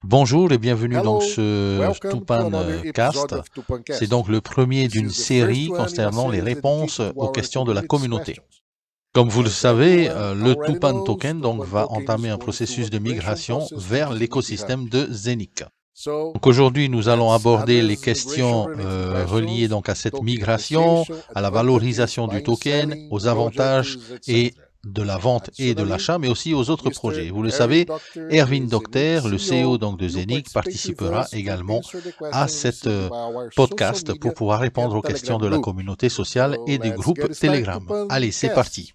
Bonjour et bienvenue dans Hello, ce welcome to Tupan another episode Cast. of Tupancast. C'est donc le premier This d'une is the série first one in a concernant les series réponses dedicated to aux our questions de la community's communauté. questions. Comme vous le As savez, everyone le already Tupan knows, Token donc Tupan va Token is entamer un going through processus a de migration migration process to vers the Zeniki Hub. l'écosystème de Zenic. So Donc aujourd'hui, nous allons let's aborder les address questions migration-related reliées questions, donc à cette migration, tokenization, à la advantages, valorisation du buying, token, selling, aux avantages projects, et etc. de la vente et de Additionally, l'achat, mais aussi aux autres Mr. projets. Vous le Erwin savez, Doctor, Erwin the Zeniki Docter, le CEO CEO, donc de will Zenic, participate with participera us to également answer the à questions cette received by our social podcast pour media pouvoir and répondre aux questions Telegram de la group. communauté sociale So et des let's get groupes it started, Telegram. Tupan Allez, c'est Cast. parti.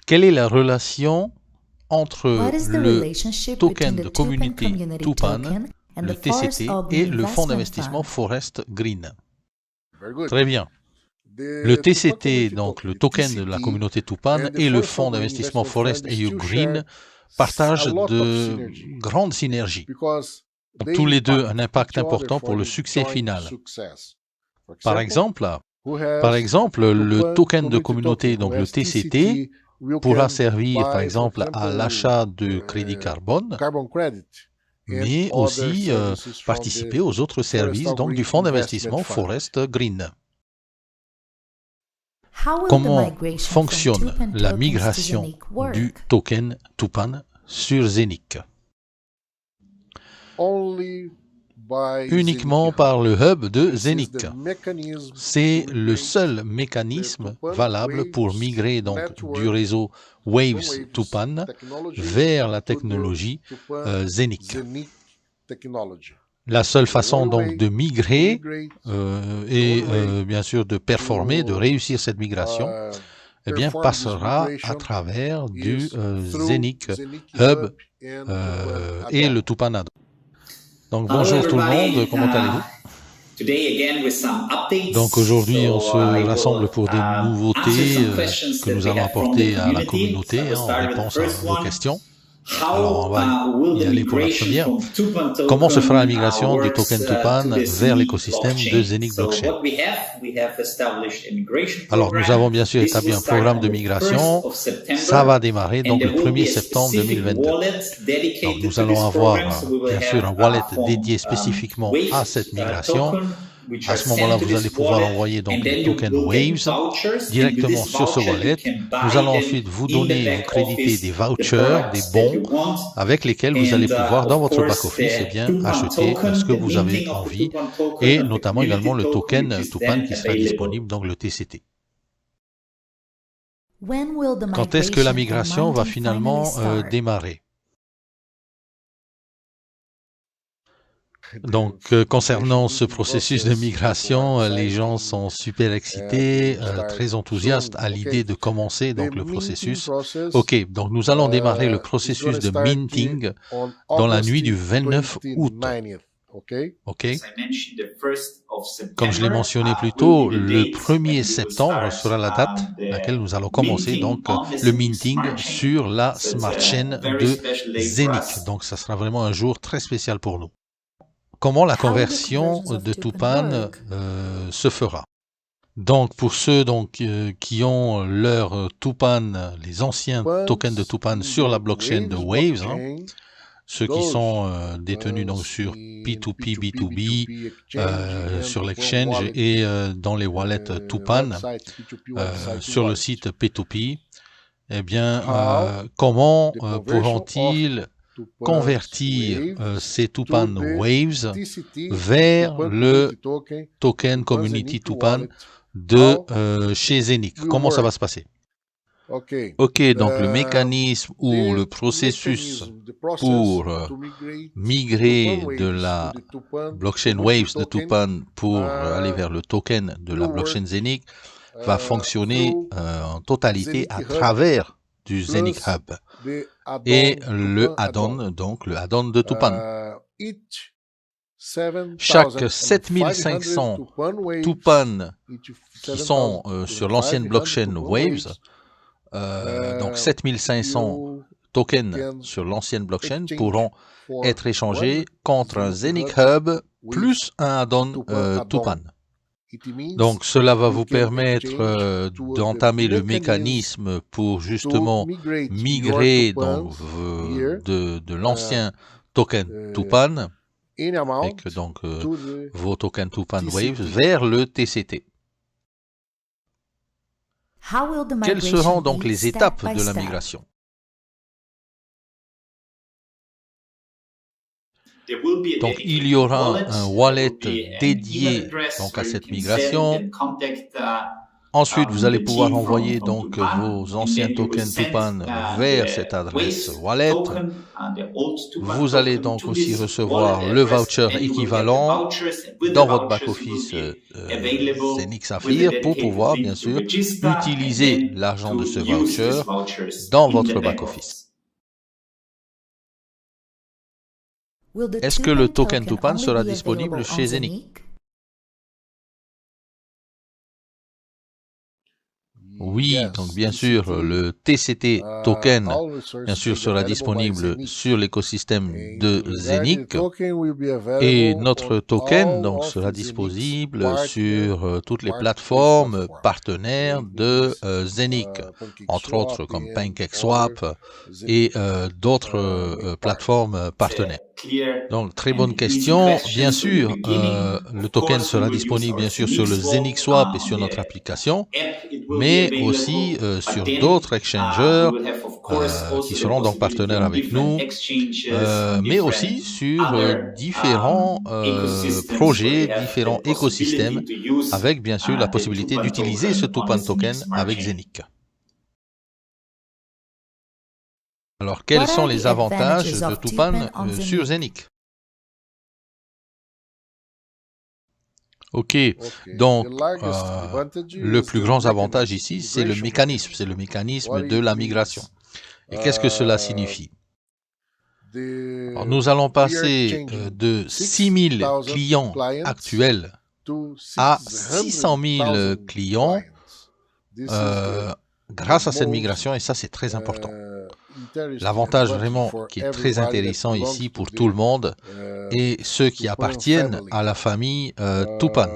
Quelle est la relation entre le token de communauté Tupan, le TCT, et le fonds d'investissement Forest Green? Very good. Très bien. Le The Tupan TCT, Community donc le the token de la TCT communauté Tupan, and the et le Forest fonds Green d'investissement Investment Forest Fund EU still Green share partagent a lot of de synergy grandes synergies. because Donc, they tous les deux impact un impact each other important for pour le the succès joint final. success. For Par example, exemple, le Tupan token de Community communauté, Token, donc who le has TCT, we pourra can servir par buy, for exemple à example, l'achat de crédits carbone, carbon credit and mais other aussi services from participer the aux autres services Forest donc du Green fonds Investment d'investissement Fund. Forest Green. Comment Comment fonctionne la migration du token Tupan sur Zenic? Only by Uniquement Zeniki par Hub. le hub de This is Zenic. the mechanism C'est to le migrate seul mécanisme Tupan valable pour Waves migrer donc network du réseau from Waves Tupan technology vers la to the technologie Tupan Zenic. Zenith technology. La seule The façon only donc way de to migrer migrate, et the only way bien sûr de performer, de to réussir cette migration, eh bien perform this passera à migration travers du is through Zenic Zeniki Hub Hub and Tupan et add-on. le Tupan Add-on. Donc Hello bonjour tout le everybody. monde, comment allez-vous? Today again with some updates. Donc aujourd'hui on se I will, rassemble pour des answer nouveautés some questions que that nous we allons have from apporter the à la community. communauté So en we'll start with the réponse à first vos one. questions. Alors on How va will y the aller pour la migration première. from Tupan token Comment se fera la migration du works, token Tupan to the vers Zenic l'écosystème de blockchain? Zenic So Blockchain? what we have established a migration Alors program. nous avons bien sûr This établi will un start programme on de the migration. 1st of September. Ça va démarrer And donc there le will be 1er a septembre specific 2022. wallet Donc dedicated nous to allons this avoir program. So we will bien sûr un have wallet from, dédié spécifiquement à Waves, cette migration. token, which À are ce moment-là, sent to vous allez this pouvoir wallet, envoyer and donc then les you tokens will get Waves vouchers, and with directement this sur ce voucher, you wallet. can buy Nous allons them ensuite vous in the donner, back vous créditer office, des the vouchers, des products that you bons, want. avec lesquels vous allez pouvoir, dans Of votre course, back-office, eh the bien, Tupan acheter token, ce que the vous avez minting of the envie, Tupan token, et of the notamment community également le token, which token is Tupan then qui sera available. disponible, donc le TCT. Quand Quand est-ce que la migration va finalement démarrer? Donc, concernant ce processus de migration, les gens sont super excités, très enthousiastes à l'idée de commencer donc le processus. Ok, donc nous allons démarrer le processus de minting dans la nuit du 29 août. Ok. Comme je l'ai mentionné plus tôt, le 1er septembre sera la date à laquelle nous allons commencer donc le minting sur la Smart Chain de Zenic. Donc, ça sera vraiment un jour très spécial pour nous. Comment la conversion de Tupan se fera? Donc pour ceux qui ont leur Tupan, les anciens tokens de Tupan sur la blockchain de Waves, ceux qui sont détenus donc sur P2P, B2B, sur l'exchange et dans les wallets Tupan, sur le site P2P, eh bien, comment pourront-ils convertir ces Tupan Waves vers le token Community Tupan de chez Zenic? Comment ça va se passer? Ok, donc le mécanisme ou le processus pour migrer de la blockchain Waves de Tupan pour aller vers le token de la blockchain Zenic va fonctionner en totalité à travers du Zenic Hub et le add-on, donc le add-on de Tupan. Chaque 7500 Tupan qui sont sur l'ancienne blockchain Waves, donc 7500 tokens sur l'ancienne blockchain pourront être échangés contre un Zenic Hub plus un add-on Tupan. Donc cela va vous permettre d'entamer le mécanisme pour justement migrer donc, de l'ancien token Tupan, avec donc vos tokens Tupan Waves, vers le TCT. Quelles seront donc les étapes de la migration? Donc il y aura un wallet dédié donc à cette migration. Ensuite, vous allez pouvoir envoyer donc vos anciens tokens Tupan vers cette adresse wallet. Vous allez donc aussi recevoir le voucher équivalent dans votre back-office Zeniq Saphir pour pouvoir bien sûr utiliser l'argent de ce voucher dans votre back-office. Est-ce que le token Tupan sera disponible chez Zeniq? Oui, donc bien sûr, le TCT token, bien sûr, sera disponible sur l'écosystème de Zeniq et notre token donc sera disponible sur toutes les plateformes partenaires de Zeniq, entre autres comme PancakeSwap et d'autres plateformes partenaires. Donc, très bonne question. Bien sûr, le token sera disponible bien sûr sur le Zeniq Swap et sur notre application, mais aussi sur d'autres exchangers qui seront donc partenaires avec nous, mais aussi sur différents projets, différents écosystèmes, avec bien sûr la possibilité d'utiliser ce Tupan token avec Zeniq. Alors, quels sont les avantages de Tupan sur Zeniq? Ok, donc le plus grand avantage ici, c'est le mécanisme de la migration. Et qu'est-ce que cela signifie? Alors, nous allons passer de 6000 clients actuels à 600 000 clients grâce à cette migration, et ça c'est très important. L'avantage vraiment qui est très intéressant ici pour tout le monde et ceux qui appartiennent à la famille Tupan.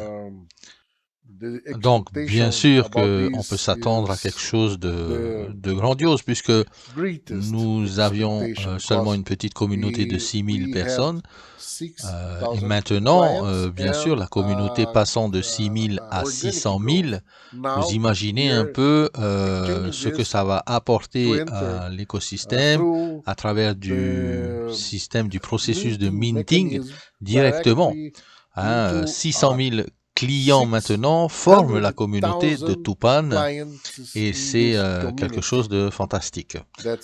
Donc bien sûr qu'on peut s'attendre à quelque chose de grandiose puisque nous avions seulement une petite communauté de 6000 personnes et maintenant, bien sûr, la communauté passant de 6000 à 600 000, vous imaginez un peu ce que ça va apporter à l'écosystème à travers du système, du processus de minting directement. 600 000 clients maintenant forment la communauté de Tupan et c'est quelque chose de fantastique.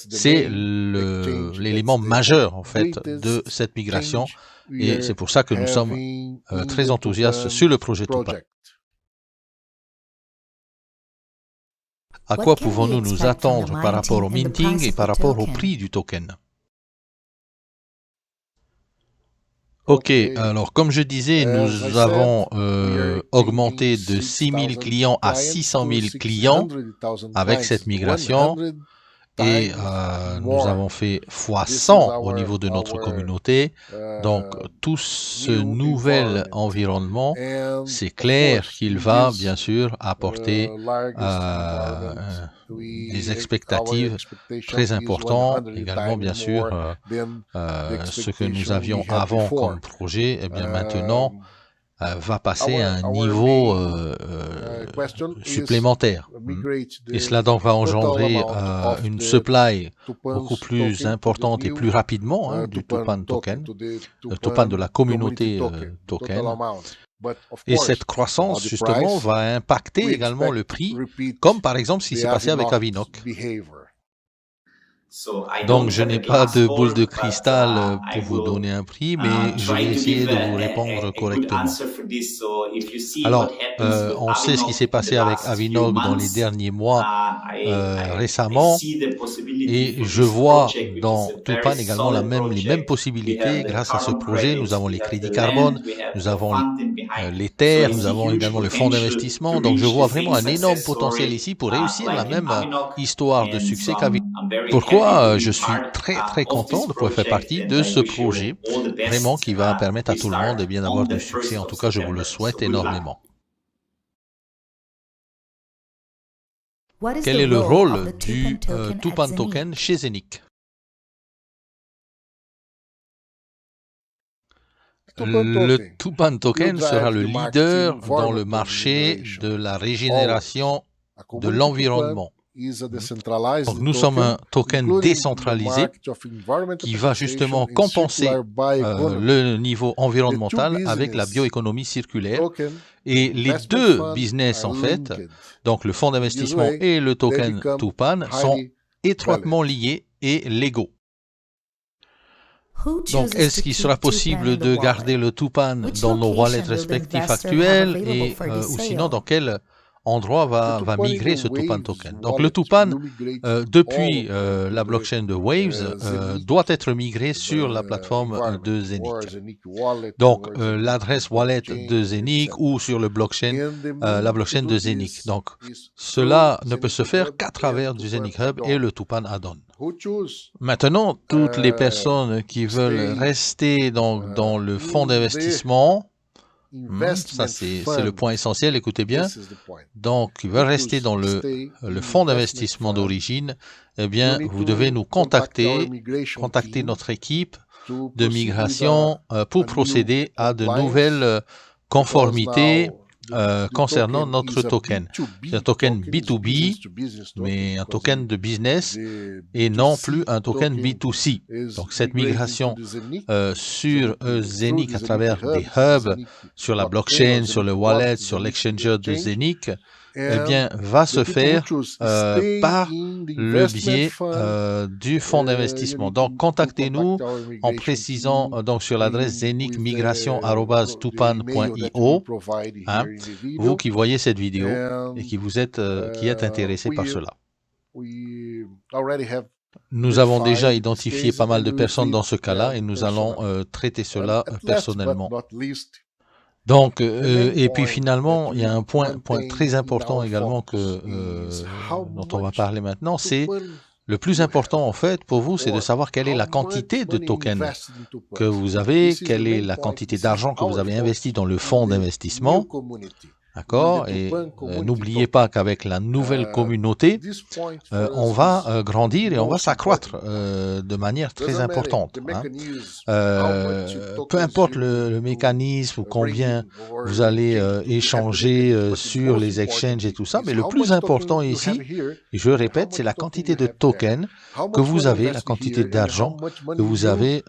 C'est l'élément majeur en fait de cette migration et c'est pour ça que nous sommes très enthousiastes sur le projet Tupan. À quoi pouvons-nous nous attendre par rapport au minting et par rapport au prix du token? Ok, alors comme je disais, nous avons augmenté de 6000 clients à 600 000 clients avec cette migration et nous avons fait x100 au niveau de notre communauté. Donc tout ce nouvel environnement, c'est clair qu'il va bien sûr apporter des expectatives très importantes. Également bien sûr ce que nous avions avant comme projet, et bien maintenant va passer à un niveau supplémentaire. Et cela donc va engendrer une supply beaucoup plus importante et plus rapidement du Tupan token, le Tupan de la communauté token. Et cette croissance, justement, va impacter également le prix, comme par exemple ce qui s'est passé avec Avinok. Donc, je n'ai pas de boule de cristal pour vous donner un prix, mais je vais essayer de vous répondre correctement. Alors, on sait ce qui s'est passé avec Avinok dans les derniers mois récemment, et je vois dans Tupan également les mêmes possibilités. Grâce à ce projet, nous avons les crédits carbone, nous avons les terres, nous avons également le fonds d'investissement. Donc, je vois vraiment un énorme potentiel ici pour réussir la même histoire de succès qu'Avinok. Pourquoi je suis très content de pouvoir faire partie de ce projet, vraiment qui va permettre à tout le monde de bien avoir du succès. En tout cas, je vous le souhaite énormément. Quel est le rôle du Tupan Token chez Zenic? Le Tupan Token sera le leader dans le marché de la régénération de l'environnement. Donc nous sommes un token décentralisé qui va justement compenser le niveau environnemental avec la bioéconomie circulaire. Et les deux business en fait, donc le fonds d'investissement et le token Tupan, sont étroitement liés et légaux. Donc, est-ce qu'il sera possible de garder le Tupan dans nos wallets respectifs actuels et ou sinon dans quel endroit va migrer ce Tupan token? Donc, le Tupan, depuis la blockchain de Waves, doit être migré sur la plateforme de Zenic. Donc, l'adresse wallet de Zenic ou sur le blockchain, la blockchain de Zenic. Donc, cela ne peut se faire qu'à travers du Zenic Hub et le Tupan add-on. Maintenant, toutes les personnes qui veulent rester dans le fonds d'investissement, ça c'est le point essentiel, écoutez bien, donc qui veulent rester dans le fonds d'investissement d'origine, eh bien, vous devez nous contacter notre équipe de migration pour procéder à de nouvelles conformités concernant notre token. C'est un token B2B, mais un token de business et non plus un token B2C. Donc cette migration sur Zenic à travers des hubs, sur la blockchain, sur le wallet, sur l'exchanger de Zenic, eh bien, va se faire par le biais du fonds d'investissement. Donc, contactez-nous en précisant donc sur l'adresse zenicmigration@tupan.io, vous qui voyez cette vidéo et qui êtes intéressé par cela. Nous avons déjà identifié pas mal de personnes dans ce cas-là et nous allons traiter cela personnellement. Donc, et puis finalement, il y a un point très important également dont on va parler maintenant, c'est le plus important en fait pour vous, c'est de savoir quelle est la quantité de tokens que vous avez, quelle est la quantité d'argent que vous avez investi dans le fonds d'investissement. D'accord? Et n'oubliez pas qu'avec la nouvelle communauté, on va grandir et on va s'accroître de manière très importante. Peu importe le mécanisme ou combien vous allez échanger sur les exchanges et tout ça, mais le plus important ici, et je répète, c'est la quantité de tokens que vous avez, la quantité d'argent que vous avez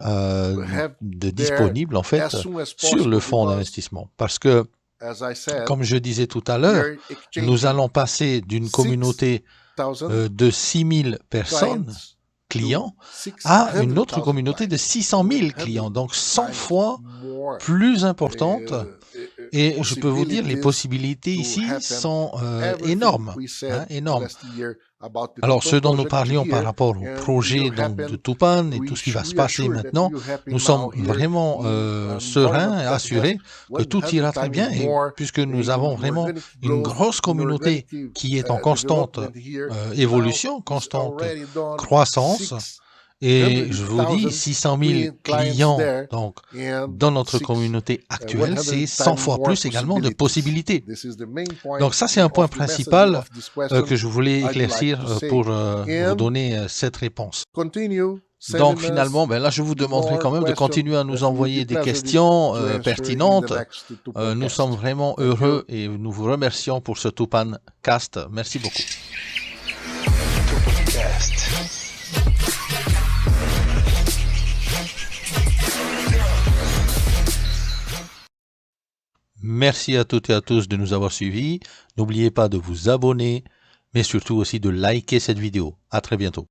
de disponible en fait sur le fonds d'investissement. Parce que comme je disais tout à l'heure, nous allons passer d'une communauté de 6000 personnes, clients, à une autre communauté de 600 000 clients, donc 100 fois plus importante. Et je peux vous dire, les possibilités ici sont énormes, énormes. Alors, ce dont nous parlions par rapport au projet de Tupan et tout ce qui va se passer maintenant, nous sommes vraiment sereins et assurés que tout ira très bien, et puisque nous avons vraiment une grosse communauté qui est en constante évolution, constante croissance. Et je vous dis, 600 000 clients donc, dans notre communauté actuelle, c'est 100 fois plus également de possibilités. Donc ça, c'est un point principal que je voulais éclaircir pour vous donner cette réponse. Donc finalement, là, je vous demanderai quand même de continuer à nous envoyer des questions pertinentes. Nous sommes vraiment heureux et nous vous remercions pour ce Tupan Cast. Merci beaucoup. Merci à toutes et à tous de nous avoir suivis. N'oubliez pas de vous abonner, mais surtout aussi de liker cette vidéo. À très bientôt.